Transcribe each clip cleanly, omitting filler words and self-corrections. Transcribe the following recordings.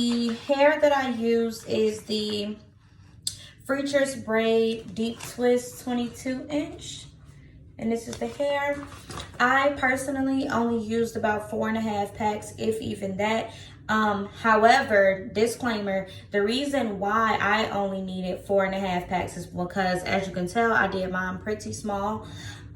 The hair that I use is the Freacher's Braid Deep Twist 22-inch. And this is the hair. I personally only used about 4.5 packs, if even that. However, disclaimer, the reason why I only needed 4.5 packs is because, as you can tell, I did mine pretty small.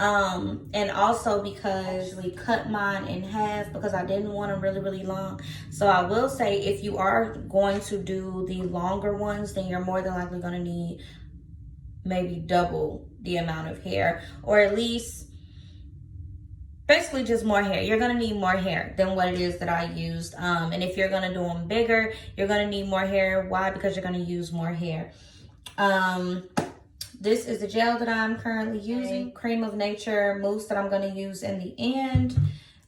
And also because we cut mine in half because I didn't want them really long. So I will say, if you are going to do the longer ones, then you're more than likely going to need maybe double the amount of hair, or at least basically just more hair. You're gonna need more hair than what it is that I used. And if you're gonna do them bigger, you're gonna need more hair. Why? Because you're gonna use more hair. This is the gel that I'm currently using. Cream of Nature mousse that I'm gonna use in the end.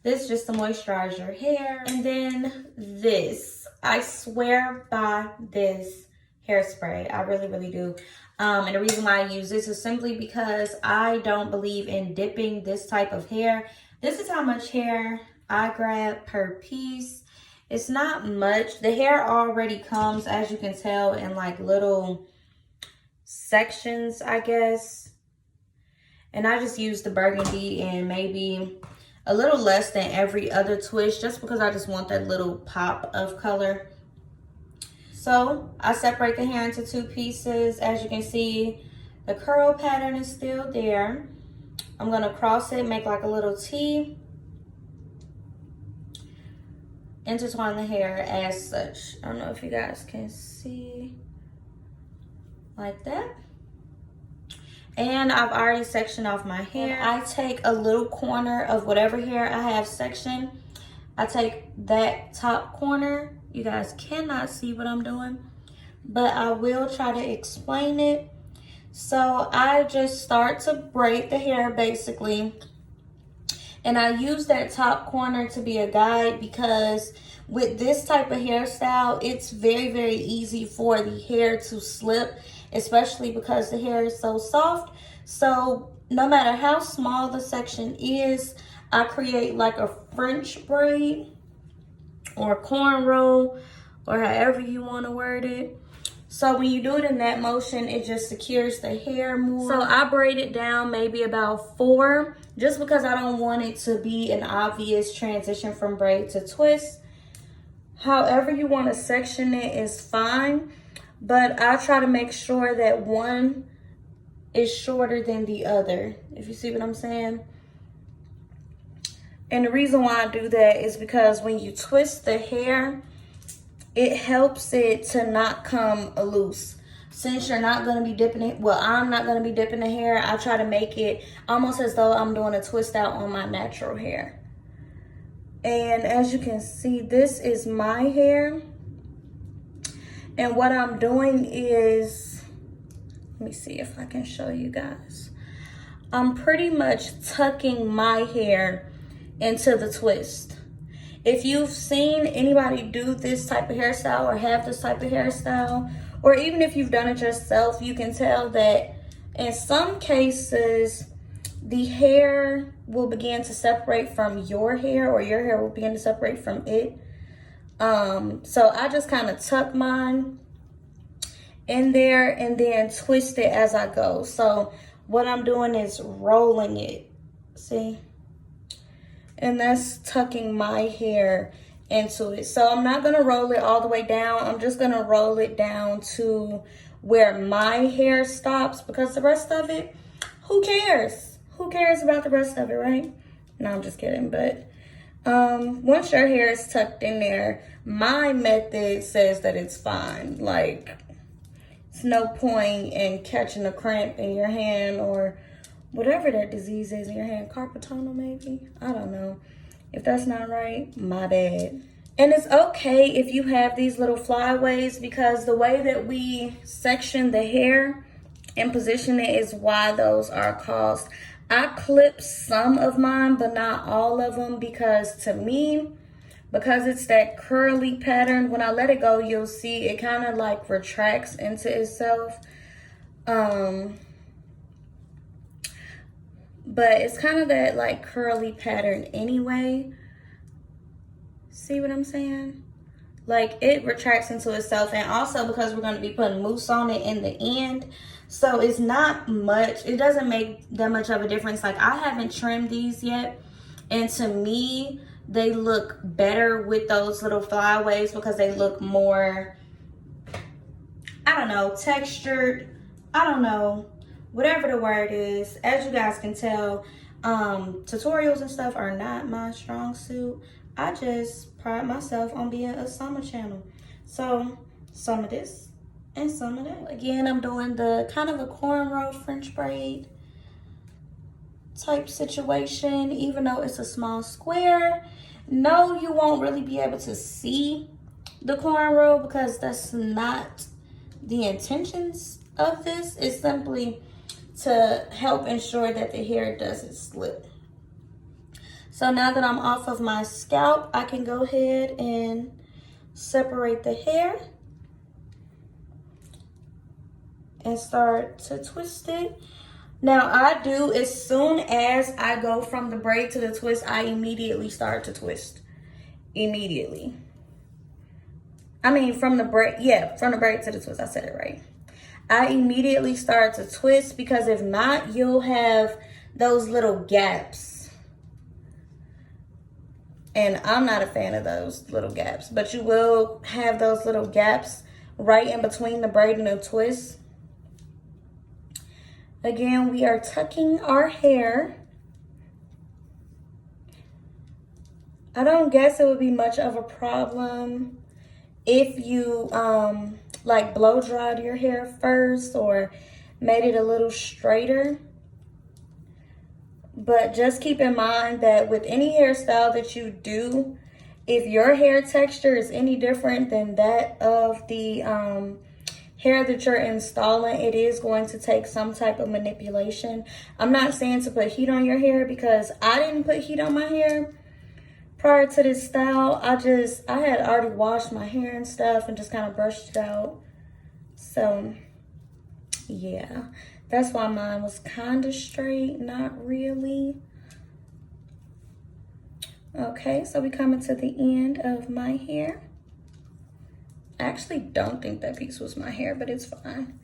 This just to moisturize your hair. And then this, I swear by this hairspray. I really do. And the reason why I use this is simply because I don't believe in dipping this type of hair. This is how much hair I grab per piece. It's not much. The hair already comes, as you can tell, in like little sections, I guess. And I just use the burgundy and maybe a little less than every other twist, just because I just want that little pop of color. So I separate the hair into 2 pieces. As you can see, the curl pattern is still there. I'm gonna cross it, make like a little T, intertwine the hair as such. I don't know if you guys can see, like that. And I've already sectioned off my hair. I take a little corner of whatever hair I have sectioned. I take that top corner. You guys cannot see what I'm doing, but I will try to explain it. So I just start to braid the hair basically. And I use that top corner to be a guide because with this type of hairstyle, it's very easy for the hair to slip, especially because the hair is so soft. So no matter how small the section is, I create like a French braid or cornrow, or however you want to word it. So when you do it in that motion, it just secures the hair more. So I braid it down maybe about 4, just because I don't want it to be an obvious transition from braid to twist. However you want to section it is fine, but I try to make sure that one is shorter than the other, if you see what I'm saying. And the reason why I do that is because when you twist the hair, it helps it to not come loose. Since you're not going to be dipping it, well, I'm not going to be dipping the hair, I try to make it almost as though I'm doing a twist out on my natural hair. And as you can see, this is my hair. And what I'm doing is, let me see if I can show you guys. I'm pretty much tucking my hair into the twist. If you've seen anybody do this type of hairstyle or have this type of hairstyle, or even if you've done it yourself, you can tell that in some cases the hair will begin to separate from your hair, or your hair will begin to separate from it. So I just kind of tuck mine in there and then twist it as I go. So what I'm doing is rolling it, see? And that's tucking my hair into it. So I'm not gonna roll it all the way down. I'm just gonna roll it down to where my hair stops, because the rest of it, who cares? Who cares about the rest of it, right? No, I'm just kidding. But once your hair is tucked in there, my method says that it's fine. Like, it's no point in catching a cramp in your hand, or whatever that disease is in your hand, carpal tunnel maybe, I don't know. If that's not right, my bad. And it's okay if you have these little flyaways, because the way that we section the hair and position it is why those are caused. I clip some of mine, but not all of them, because to me, because it's that curly pattern, when I let it go, you'll see it kind of like retracts into itself. But it's kind of that like curly pattern anyway. See what I'm saying? Like, it retracts into itself. And also because we're going to be putting mousse on it in the end, so it's not much, it doesn't make that much of a difference. Like, I haven't trimmed these yet, and to me they look better with those little flyaways because they look more, I don't know, textured. I don't know, whatever the word is. As you guys can tell, tutorials and stuff are not my strong suit. I just pride myself on being a summer channel. So some of this and some of that. Again, I'm doing the kind of a cornrow French braid type situation, even though it's a small square. No, you won't really be able to see the cornrow because that's not the intentions of this. It's simply to help ensure that the hair doesn't slip. So now that I'm off of my scalp, I can go ahead and separate the hair and start to twist it. Now I do, as soon as I go from the braid to the twist, I immediately start to twist. Immediately. I mean, from the braid, yeah, from the braid to the twist, I said it right. I immediately start to twist because if not, you'll have those little gaps. And I'm not a fan of those little gaps, but you will have those little gaps right in between the braid and the twist. Again, we are tucking our hair. I don't guess it would be much of a problem if you like blow dried your hair first or made it a little straighter. But just keep in mind that with any hairstyle that you do, if your hair texture is any different than that of the hair that you're installing, it is going to take some type of manipulation. I'm not saying to put heat on your hair because I didn't put heat on my hair prior to this style. I had already washed my hair and stuff and just kind of brushed it out. So yeah, that's why mine was kind of straight, not really. Okay, so we coming to the end of my hair. I actually don't think that piece was my hair, but it's fine.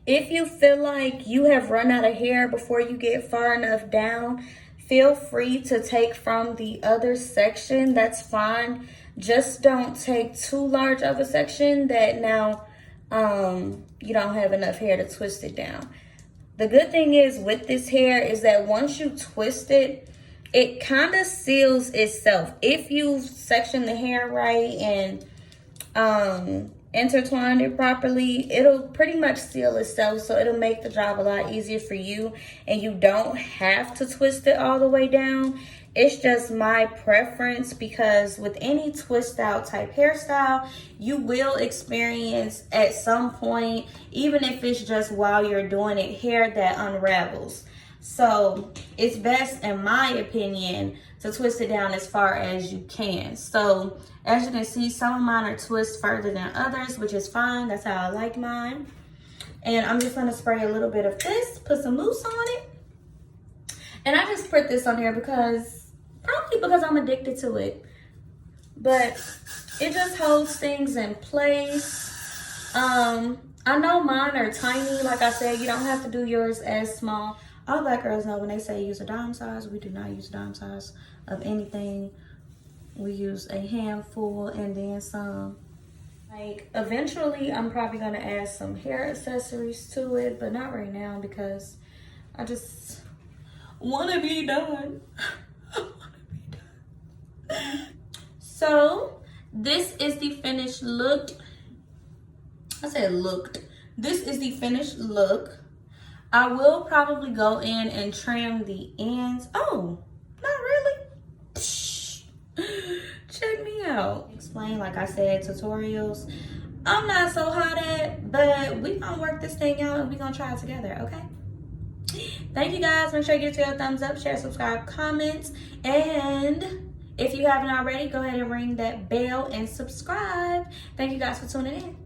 If you feel like you have run out of hair before you get far enough down, feel free to take from the other section. That's fine. Just don't take too large of a section that now you don't have enough hair to twist it down. The good thing is with this hair is that once you twist it, it kind of seals itself. If you section the hair right and intertwined it properly, it'll pretty much seal itself. So it'll make the job a lot easier for you, and you don't have to twist it all the way down. It's just my preference because with any twist out type hairstyle, you will experience at some point, even if it's just while you're doing it, hair that unravels. So it's best, in my opinion, to twist it down as far as you can. So as you can see, some of mine are twisted further than others, which is fine. That's how I like mine. And I'm just gonna spray a little bit of this, put some mousse on it. And I just put this on here probably because I'm addicted to it. But it just holds things in place. I know mine are tiny. Like I said, you don't have to do yours as small. All black girls know when they say use a dime size, we do not use a dime size of anything. We use a handful and then some. Like, eventually, I'm probably going to add some hair accessories to it, but not right now because I just want to be done. I want to be done. So, this is the finished look. I said looked. This is the finished look. I will probably go in and trim the ends. Oh, not really. Psh, check me out. Explain, like I said, tutorials. I'm not so hot at, but we gonna work this thing out and we gonna try it together, okay? Thank you guys. Make sure you give it a thumbs up, share, subscribe, comment, and if you haven't already, go ahead and ring that bell and subscribe. Thank you guys for tuning in.